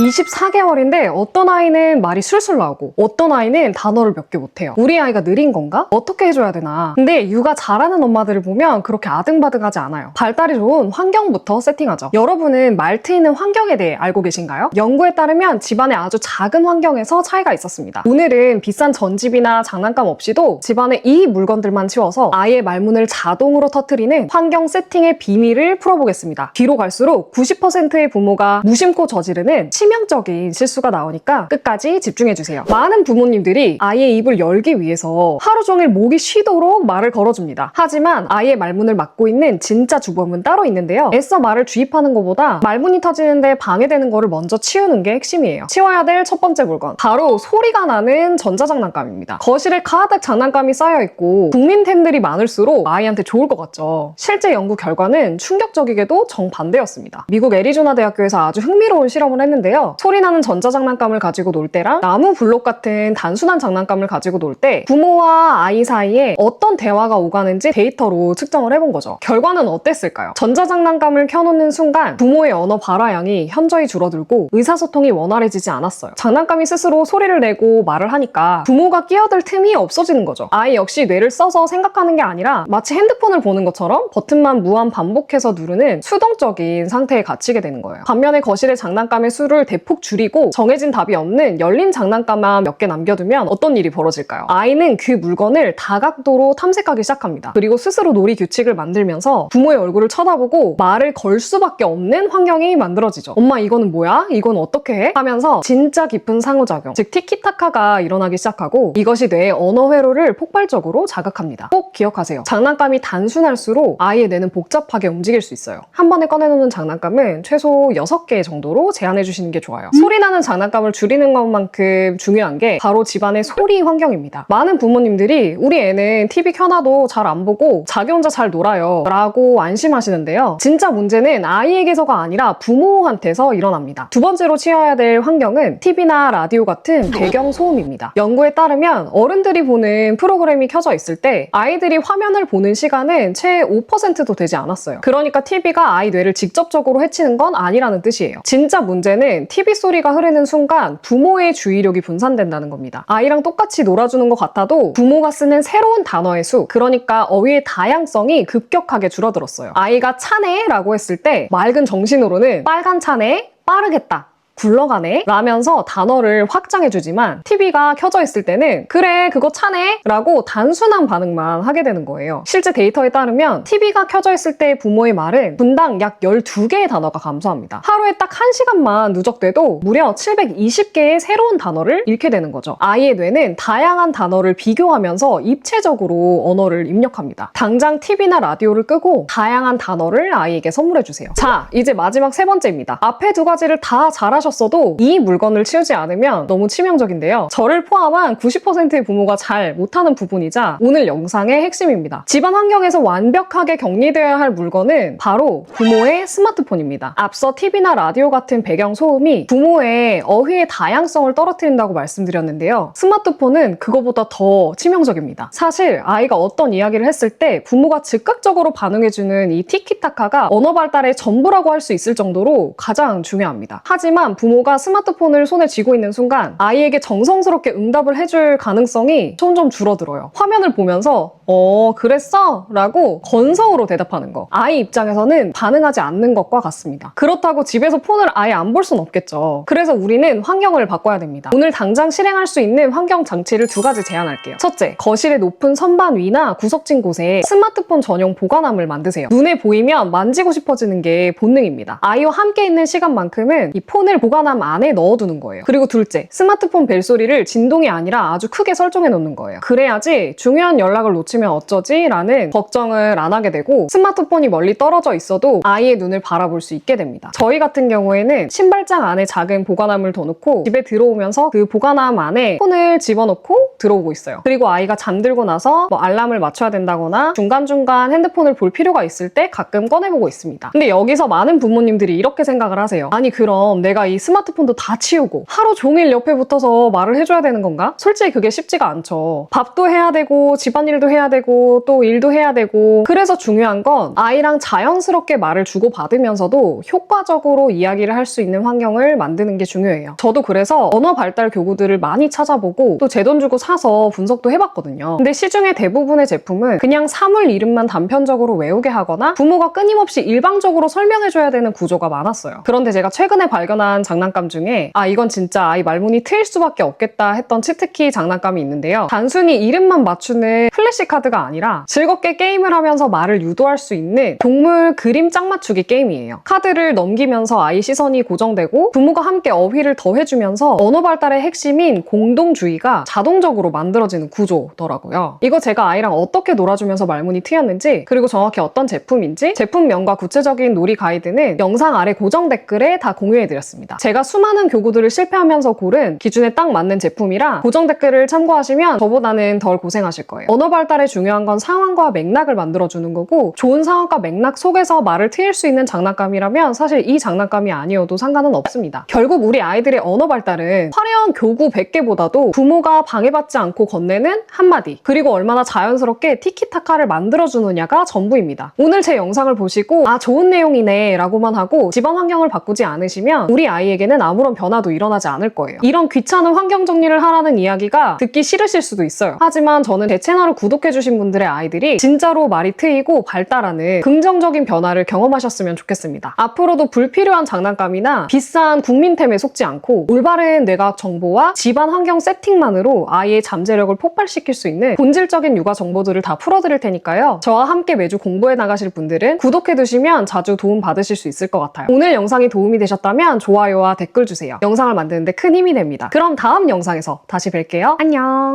24개월인데 어떤 아이는 말이 술술 나오고 어떤 아이는 단어를 몇 개 못해요. 우리 아이가 느린 건가? 어떻게 해줘야 되나? 근데 육아 잘하는 엄마들을 보면 그렇게 아등바등하지 않아요. 발달이 좋은 환경부터 세팅하죠. 여러분은 말 트이는 환경에 대해 알고 계신가요? 연구에 따르면 집안의 아주 작은 환경에서 차이가 있었습니다. 오늘은 비싼 전집이나 장난감 없이도 집안의 이 물건들만 치워서 아이의 말문을 자동으로 터트리는 환경 세팅의 비밀을 풀어보겠습니다. 뒤로 갈수록 90%의 부모가 무심코 저지르는 치명적인 실수가 나오니까 끝까지 집중해주세요. 많은 부모님들이 아이의 입을 열기 위해서 하루 종일 목이 쉬도록 말을 걸어줍니다. 하지만 아이의 말문을 막고 있는 진짜 주범은 따로 있는데요. 애써 말을 주입하는 것보다 말문이 터지는데 방해되는 거를 먼저 치우는 게 핵심이에요. 치워야 될 첫 번째 물건, 바로 소리가 나는 전자장난감입니다. 거실에 가득 장난감이 쌓여있고 국민템들이 많을수록 아이한테 좋을 것 같죠. 실제 연구 결과는 충격적이게도 정반대였습니다. 미국 애리조나 대학교에서 아주 흥미로운 실험을 했는데요. 소리나는 전자장난감을 가지고 놀 때랑 나무 블록 같은 단순한 장난감을 가지고 놀 때 부모와 아이 사이에 어떤 대화가 오가는지 데이터로 측정을 해본 거죠. 결과는 어땠을까요? 전자장난감을 켜놓는 순간 부모의 언어 발화량이 현저히 줄어들고 의사소통이 원활해지지 않았어요. 장난감이 스스로 소리를 내고 말을 하니까 부모가 끼어들 틈이 없어지는 거죠. 아이 역시 뇌를 써서 생각하는 게 아니라 마치 핸드폰을 보는 것처럼 버튼만 무한 반복해서 누르는 수동적인 상태에 갇히게 되는 거예요. 반면에 거실의 장난감의 수를 대폭 줄이고 정해진 답이 없는 열린 장난감만 몇 개 남겨두면 어떤 일이 벌어질까요? 아이는 그 물건을 다각도로 탐색하기 시작합니다. 그리고 스스로 놀이 규칙을 만들면서 부모의 얼굴을 쳐다보고 말을 걸 수밖에 없는 환경이 만들어지죠. 엄마 이거는 뭐야? 이건 어떻게 해? 하면서 진짜 깊은 상호작용, 즉 티키타카가 일어나기 시작하고 이것이 뇌의 언어 회로를 폭발적으로 자극합니다. 꼭 기억하세요. 장난감이 단순할수록 아이의 뇌는 복잡하게 움직일 수 있어요. 한 번에 꺼내놓는 장난감은 최소 6개 정도로 제한해 주시는 게 좋아요. 소리나는 장난감을 줄이는 것만큼 중요한 게 바로 집안의 소리 환경입니다. 많은 부모님들이 우리 애는 TV 켜놔도 잘 안 보고 자기 혼자 잘 놀아요 라고 안심하시는데요. 진짜 문제는 아이에게서가 아니라 부모한테서 일어납니다. 두 번째로 치워야 될 환경은 TV나 라디오 같은 배경 소음입니다. 연구에 따르면 어른들이 보는 프로그램이 켜져 있을 때 아이들이 화면을 보는 시간은 채 5%도 되지 않았어요. 그러니까 TV가 아이 뇌를 직접적으로 해치는 건 아니라는 뜻이에요. 진짜 문제는 TV 소리가 흐르는 순간 부모의 주의력이 분산된다는 겁니다. 아이랑 똑같이 놀아주는 것 같아도 부모가 쓰는 새로운 단어의 수, 그러니까 어휘의 다양성이 급격하게 줄어들었어요. 아이가 차네 라고 했을 때 맑은 정신으로는 빨간 차네, 빠르겠다, 굴러가네 라면서 단어를 확장해주지만 TV가 켜져 있을 때는 그래 그거 차네 라고 단순한 반응만 하게 되는 거예요. 실제 데이터에 따르면 TV가 켜져 있을 때 부모의 말은 분당 약 12개의 단어가 감소합니다. 하루에 딱 1시간만 누적돼도 무려 720개의 새로운 단어를 잃게 되는 거죠. 아이의 뇌는 다양한 단어를 비교하면서 입체적으로 언어를 입력합니다. 당장 TV나 라디오를 끄고 다양한 단어를 아이에게 선물해주세요. 자, 이제 마지막 세 번째입니다. 앞에 두 가지를 다 잘하셨어도 이 물건을 치우지 않으면 너무 치명적인데요. 저를 포함한 90%의 부모가 잘 못하는 부분이자 오늘 영상의 핵심입니다. 집안 환경에서 완벽하게 격리되어야 할 물건은 바로 부모의 스마트폰입니다. 앞서 TV나 라디오 같은 배경 소음이 부모의 어휘의 다양성을 떨어뜨린다고 말씀드렸는데요. 스마트폰은 그거보다 더 치명적입니다. 사실 아이가 어떤 이야기를 했을 때 부모가 즉각적으로 반응해주는 이 티키타카가 언어 발달의 전부라고 할 수 있을 정도로 가장 중요합니다. 하지만 부모가 스마트폰을 손에 쥐고 있는 순간 아이에게 정성스럽게 응답을 해줄 가능성이 점점 줄어들어요. 화면을 보면서 그랬어? 라고 건성으로 대답하는 거. 아이 입장에서는 반응하지 않는 것과 같습니다. 그렇다고 집에서 폰을 아예 안 볼 순 없겠죠. 그래서 우리는 환경을 바꿔야 됩니다. 오늘 당장 실행할 수 있는 환경 장치를 두 가지 제안할게요. 첫째, 거실의 높은 선반 위나 구석진 곳에 스마트폰 전용 보관함을 만드세요. 눈에 보이면 만지고 싶어지는 게 본능입니다. 아이와 함께 있는 시간만큼은 이 폰을 보관함 안에 넣어두는 거예요. 그리고 둘째, 스마트폰 벨소리를 진동이 아니라 아주 크게 설정해 놓는 거예요. 그래야지 중요한 연락을 놓치면 어쩌지? 라는 걱정을 안 하게 되고 스마트폰이 멀리 떨어져 있어도 아이의 눈을 바라볼 수 있게 됩니다. 저희 같은 경우에는 신발장 안에 작은 보관함을 둬놓고 집에 들어오면서 그 보관함 안에 폰을 집어넣고 들어오고 있어요. 그리고 아이가 잠들고 나서 알람을 맞춰야 된다거나 중간중간 핸드폰을 볼 필요가 있을 때 가끔 꺼내보고 있습니다. 근데 여기서 많은 부모님들이 이렇게 생각을 하세요. 아니 그럼 내가 이 이 스마트폰도 다 치우고 하루 종일 옆에 붙어서 말을 해줘야 되는 건가? 솔직히 그게 쉽지가 않죠. 밥도 해야 되고 집안일도 해야 되고 또 일도 해야 되고. 그래서 중요한 건 아이랑 자연스럽게 말을 주고받으면서도 효과적으로 이야기를 할 수 있는 환경을 만드는 게 중요해요. 저도 그래서 언어 발달 교구들을 많이 찾아보고 또 제 돈 주고 사서 분석도 해봤거든요. 근데 시중에 대부분의 제품은 그냥 사물 이름만 단편적으로 외우게 하거나 부모가 끊임없이 일방적으로 설명해줘야 되는 구조가 많았어요. 그런데 제가 최근에 발견한 장난감 중에 이건 진짜 아이 말문이 트일 수밖에 없겠다 했던 치트키 장난감이 있는데요. 단순히 이름만 맞추는 플래시카드가 아니라 즐겁게 게임을 하면서 말을 유도할 수 있는 동물 그림 짝 맞추기 게임이에요. 카드를 넘기면서 아이 시선이 고정되고 부모가 함께 어휘를 더해주면서 언어 발달의 핵심인 공동주의가 자동적으로 만들어지는 구조더라고요. 이거 제가 아이랑 어떻게 놀아주면서 말문이 트였는지, 그리고 정확히 어떤 제품인지 제품명과 구체적인 놀이 가이드는 영상 아래 고정 댓글에 다 공유해드렸습니다. 제가 수많은 교구들을 실패하면서 고른 기준에 딱 맞는 제품이라 고정 댓글을 참고하시면 저보다는 덜 고생하실 거예요. 언어 발달에 중요한 건 상황과 맥락을 만들어주는 거고, 좋은 상황과 맥락 속에서 말을 트일 수 있는 장난감이라면 사실 이 장난감이 아니어도 상관은 없습니다. 결국 우리 아이들의 언어 발달은 화려한 교구 100개보다도 부모가 방해받지 않고 건네는 한마디, 그리고 얼마나 자연스럽게 티키타카를 만들어주느냐가 전부입니다. 오늘 제 영상을 보시고 좋은 내용이네 라고만 하고 집안 환경을 바꾸지 않으시면 우리 아이에게는 아무런 변화도 일어나지 않을 거예요. 이런 귀찮은 환경 정리를 하라는 이야기가 듣기 싫으실 수도 있어요. 하지만 저는 제 채널을 구독해주신 분들의 아이들이 진짜로 말이 트이고 발달하는 긍정적인 변화를 경험하셨으면 좋겠습니다. 앞으로도 불필요한 장난감이나 비싼 국민템에 속지 않고 올바른 뇌과학 정보와 집안 환경 세팅만으로 아이의 잠재력을 폭발시킬 수 있는 본질적인 육아 정보들을 다 풀어드릴 테니까요. 저와 함께 매주 공부해 나가실 분들은 구독해두시면 자주 도움 받으실 수 있을 것 같아요. 오늘 영상이 도움이 되셨다면 좋아요와 댓글 주세요. 영상을 만드는데 큰 힘이 됩니다. 그럼 다음 영상에서 다시 뵐게요. 안녕!